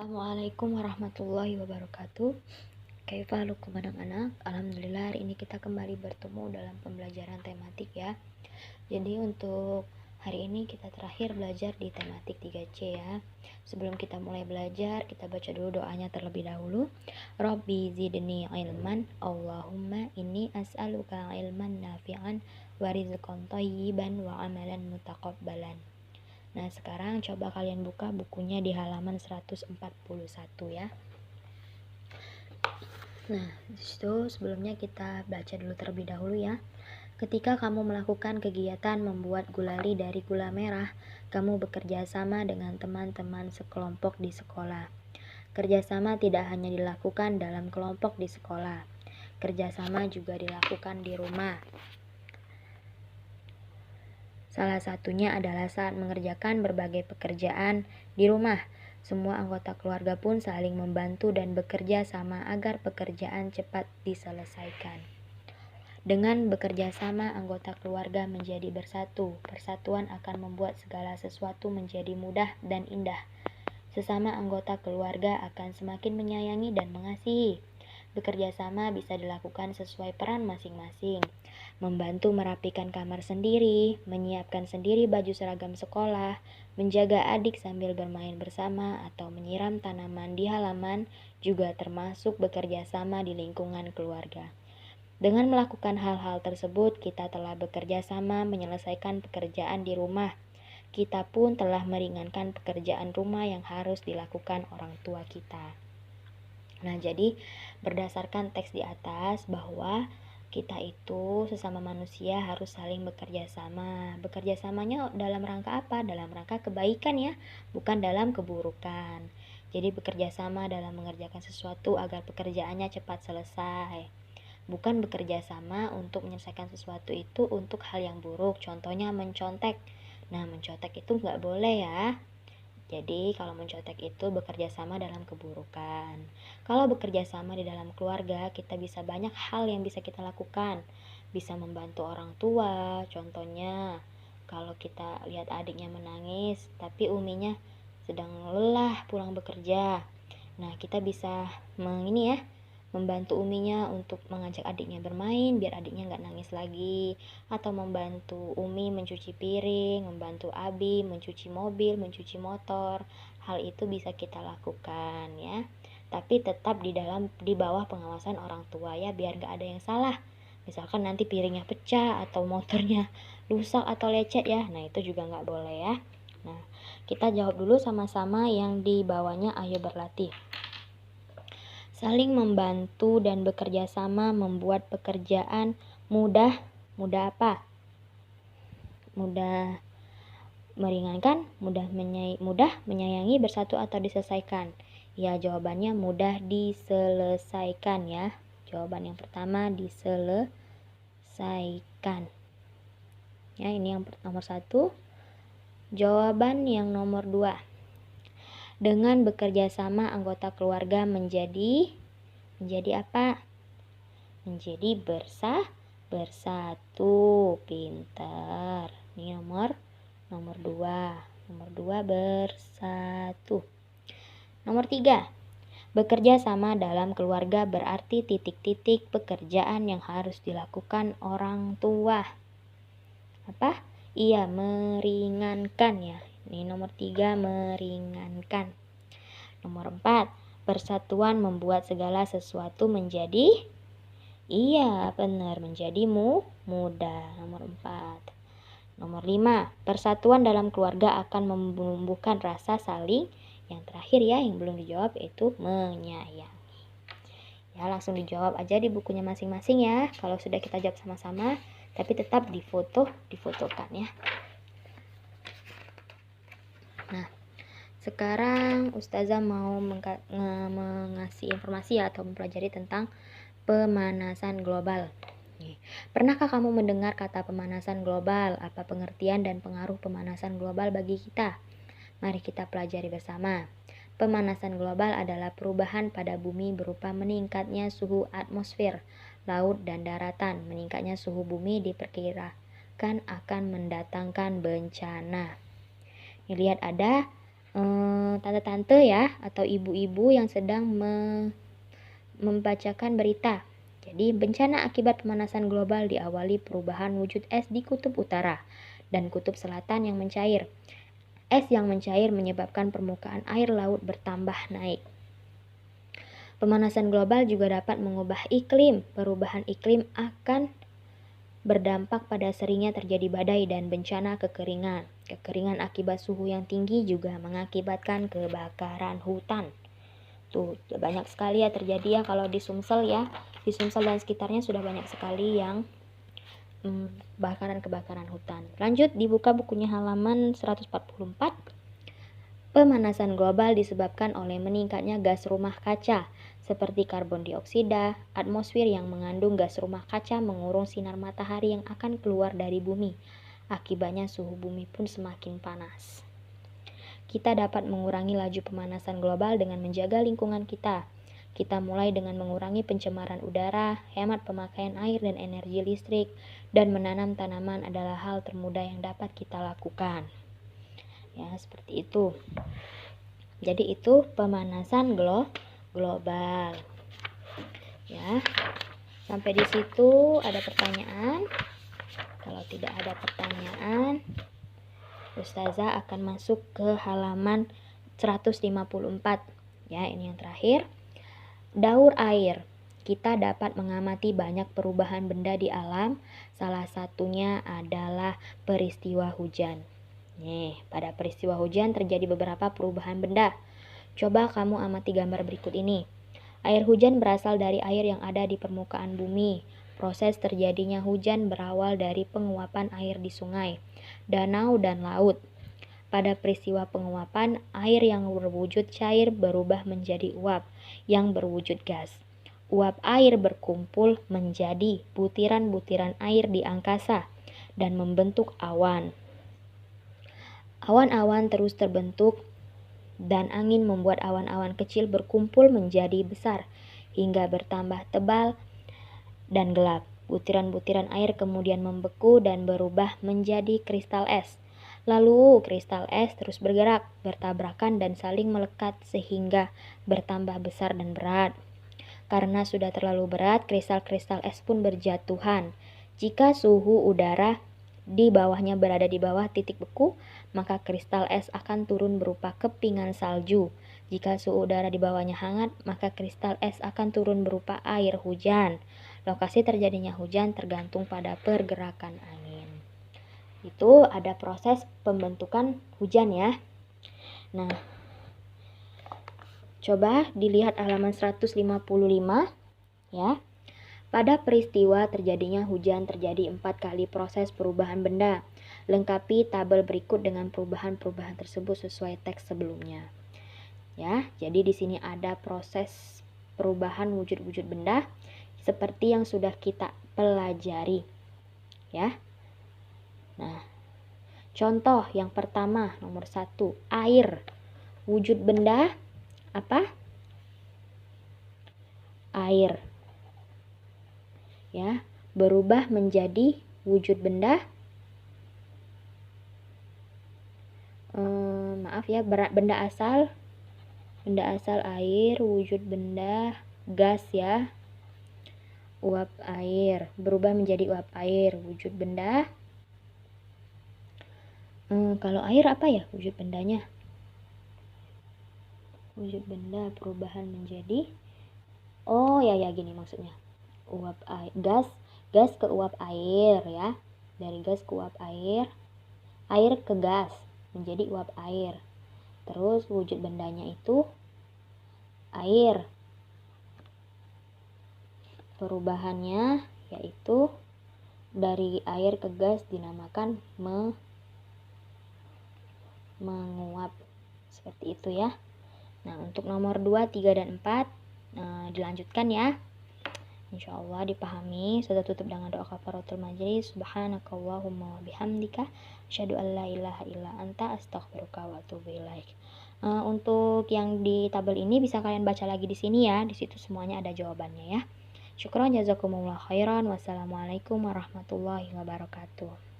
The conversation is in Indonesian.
Assalamualaikum warahmatullahi wabarakatuh. Kaifahalukum anak-anak? Alhamdulillah hari ini kita kembali bertemu dalam pembelajaran tematik ya. Jadi untuk hari ini kita terakhir belajar di tematik 3C ya. Sebelum kita mulai belajar, kita baca dulu doanya terlebih dahulu. Rabbi zidni ilman, Allahumma inni as'aluka ilman nafi'an wa rizqan thayyiban wa amalan mutaqabbalan. Nah, sekarang coba kalian buka bukunya di halaman 141 ya. Nah, disitu sebelumnya kita baca dulu terlebih dahulu ya. Ketika kamu melakukan kegiatan membuat gulali dari gula merah, kamu bekerja sama dengan teman-teman sekelompok di sekolah. Kerjasama tidak hanya dilakukan dalam kelompok di sekolah. Kerjasama juga dilakukan di rumah. Salah satunya adalah saat mengerjakan berbagai pekerjaan di rumah. Semua anggota keluarga pun saling membantu dan bekerja sama agar pekerjaan cepat diselesaikan. Dengan bekerja sama, anggota keluarga menjadi bersatu. Persatuan akan membuat segala sesuatu menjadi mudah dan indah. Sesama anggota keluarga akan semakin menyayangi dan mengasihi. Bekerja sama bisa dilakukan sesuai peran masing-masing. Membantu merapikan kamar sendiri, menyiapkan sendiri baju seragam sekolah, menjaga adik sambil bermain bersama, atau menyiram tanaman di halaman juga termasuk bekerja sama di lingkungan keluarga. Dengan melakukan hal-hal tersebut, kita telah bekerja sama menyelesaikan pekerjaan di rumah. Kita pun telah meringankan pekerjaan rumah yang harus dilakukan orang tua kita. Nah, jadi berdasarkan teks di atas bahwa kita itu sesama manusia harus saling bekerja sama. Bekerja samanya dalam rangka apa? Dalam rangka kebaikan ya, bukan dalam keburukan. Jadi bekerja sama dalam mengerjakan sesuatu agar pekerjaannya cepat selesai. Bukan bekerja sama untuk menyelesaikan sesuatu itu untuk hal yang buruk. Contohnya mencontek. Nah, mencontek itu nggak boleh ya. Jadi kalau mencontek itu bekerja sama dalam keburukan. Kalau bekerja sama di dalam keluarga, kita bisa banyak hal yang bisa kita lakukan. Bisa membantu orang tua, contohnya kalau kita lihat adiknya menangis, tapi uminya sedang lelah pulang bekerja. Nah, kita bisa membantu uminya untuk mengajak adiknya bermain biar adiknya nggak nangis lagi, atau membantu umi mencuci piring, membantu abi mencuci mobil, mencuci motor. Hal itu bisa kita lakukan ya, tapi tetap di bawah pengawasan orang tua ya, biar nggak ada yang salah. Misalkan nanti piringnya pecah atau motornya rusak atau lecet ya, nah itu juga nggak boleh ya. Nah, kita jawab dulu sama-sama yang di bawahnya. Ayo berlatih. Saling membantu dan bekerja sama membuat pekerjaan mudah. Mudah apa? Mudah meringankan, mudah menyayangi, bersatu atau diselesaikan. Ya, jawabannya mudah diselesaikan ya. Jawaban yang pertama diselesaikan. Ya, ini yang nomor 1. Jawaban yang nomor 2. Dengan bekerja sama anggota keluarga menjadi apa? Menjadi bersatu. Pintar. Ini nomor 2. Nomor 2 bersatu. Nomor 3. Bekerja sama dalam keluarga berarti titik-titik pekerjaan yang harus dilakukan orang tua. Apa? Iya, meringankan ya. Ini nomor 3, meringankan. Nomor 4, persatuan membuat segala sesuatu menjadi, iya benar, menjadi mudah. Nomor 4. Nomor 5, persatuan dalam keluarga akan menumbuhkan rasa saling. Yang terakhir ya, yang belum dijawab, yaitu menyayangi. Ya, langsung dijawab aja di bukunya masing-masing ya. Kalau sudah kita jawab sama-sama, tapi tetap difotokan ya. Nah, sekarang Ustazah mau mengasih informasi atau mempelajari tentang pemanasan global. Pernahkah kamu mendengar kata pemanasan global? Apa pengertian dan pengaruh pemanasan global bagi kita? Mari kita pelajari bersama. Pemanasan global adalah perubahan pada bumi berupa meningkatnya suhu atmosfer, laut, dan daratan. Meningkatnya suhu bumi diperkirakan akan mendatangkan bencana. Lihat ada tante-tante ya atau ibu-ibu yang sedang membacakan berita. Jadi, bencana akibat pemanasan global diawali perubahan wujud es di kutub utara dan kutub selatan yang mencair. Es yang mencair menyebabkan permukaan air laut bertambah naik. Pemanasan global juga dapat mengubah iklim. Perubahan iklim akan berdampak pada seringnya terjadi badai dan bencana kekeringan. Kekeringan akibat suhu yang tinggi juga mengakibatkan kebakaran hutan. Tuh, banyak sekali ya terjadi ya kalau di Sumsel ya. Di Sumsel dan sekitarnya sudah banyak sekali yang kebakaran hutan. Lanjut, dibuka bukunya halaman 144. Pemanasan global disebabkan oleh meningkatnya gas rumah kaca seperti karbon dioksida. Atmosfer yang mengandung gas rumah kaca mengurung sinar matahari yang akan keluar dari bumi. Akibatnya suhu bumi pun semakin panas. Kita dapat mengurangi laju pemanasan global dengan menjaga lingkungan kita. Kita mulai dengan mengurangi pencemaran udara, hemat pemakaian air dan energi listrik, dan menanam tanaman adalah hal termudah yang dapat kita lakukan. Ya, seperti itu. Jadi itu pemanasan global. Ya. Sampai di situ ada pertanyaan? Kalau tidak ada pertanyaan, Ustazah akan masuk ke halaman 154. Ya, ini yang terakhir. Daur air. Kita dapat mengamati banyak perubahan benda di alam. Salah satunya adalah peristiwa hujan. Nih, pada peristiwa hujan terjadi beberapa perubahan benda. Coba kamu amati gambar berikut ini. Air hujan berasal dari air yang ada di permukaan bumi. Proses terjadinya hujan berawal dari penguapan air di sungai, danau, dan laut. Pada peristiwa penguapan, air yang berwujud cair berubah menjadi uap yang berwujud gas. Uap air berkumpul menjadi butiran-butiran air di angkasa dan membentuk awan. Awan-awan terus terbentuk dan angin membuat awan-awan kecil berkumpul menjadi besar hingga bertambah tebal dan gelap. Butiran-butiran air kemudian membeku dan berubah menjadi kristal es. Lalu kristal es terus bergerak, bertabrakan dan saling melekat sehingga bertambah besar dan berat. Karena sudah terlalu berat, kristal-kristal es pun berjatuhan. Jika suhu udara di bawahnya berada di bawah titik beku, maka kristal es akan turun berupa kepingan salju. Jika suhu udara di bawahnya hangat, maka kristal es akan turun berupa air hujan. Lokasi terjadinya hujan tergantung pada pergerakan angin. Itu ada proses pembentukan hujan ya. Nah, coba dilihat halaman 155 ya. Pada peristiwa terjadinya hujan terjadi 4 kali proses perubahan benda. Lengkapi tabel berikut dengan perubahan-perubahan tersebut sesuai teks sebelumnya. Ya, jadi di sini ada proses perubahan wujud-wujud benda seperti yang sudah kita pelajari. Ya. Nah, contoh yang pertama nomor 1, air. Wujud benda apa? Air. Ya, berubah menjadi wujud benda maaf ya, benda asal air, wujud benda gas ya, uap air, berubah menjadi uap air, wujud benda. Kalau air apa ya wujud bendanya? Wujud benda perubahan menjadi, oh ya gini maksudnya, uap air, gas ke uap air ya, dari gas ke uap air ke gas menjadi uap air. Terus wujud bendanya itu air. Perubahannya yaitu dari air ke gas dinamakan menguap. Seperti itu ya. Nah, untuk nomor 2, 3, dan 4 dilanjutkan ya. Insyaallah dipahami. Sudah tutup dengan doa kafaratul majlis. Subhanakallahumma wa bihamdika asyhadu an la ilaha illa anta astaghfiruka wa atubu ilaik. Untuk yang di tabel ini bisa kalian baca lagi di sini ya. Di situ semuanya ada jawabannya ya. Syukran jazakumullah khairan. Wassalamualaikum warahmatullahi wabarakatuh.